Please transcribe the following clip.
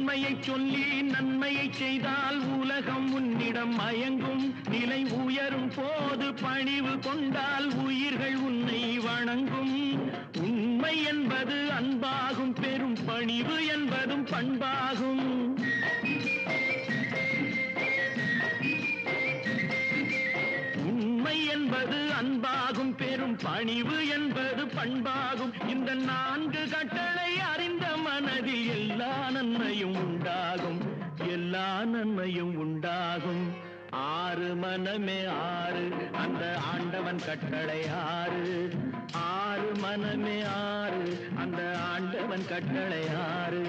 உண்மையை சொல்லி நன்மையை செய்தால் உலகம் உன்னிடம் மயங்கும். நிலை உயரும் போது பணிவு கொண்டால் உயிர்கள் உன்னை வணங்கும். உண்மை என்பது அன்பாகும், பெரும் பணிவு என்பதும் பண்பாகும். உண்மை என்பது அன்பாகும், பெரும் பணிவு என்பது பண்பாகும். இந்த 4 கட்டளை அறிந்த மனதில் எல்லா நன்மையும் உண்டாகும், எல்லா நன்மையும் உண்டாகும். 6 மனமே 6, அந்த ஆண்டவன் கட்டளை 6. 6 மனமே 6, அந்த ஆண்டவன் கட்டளை 6.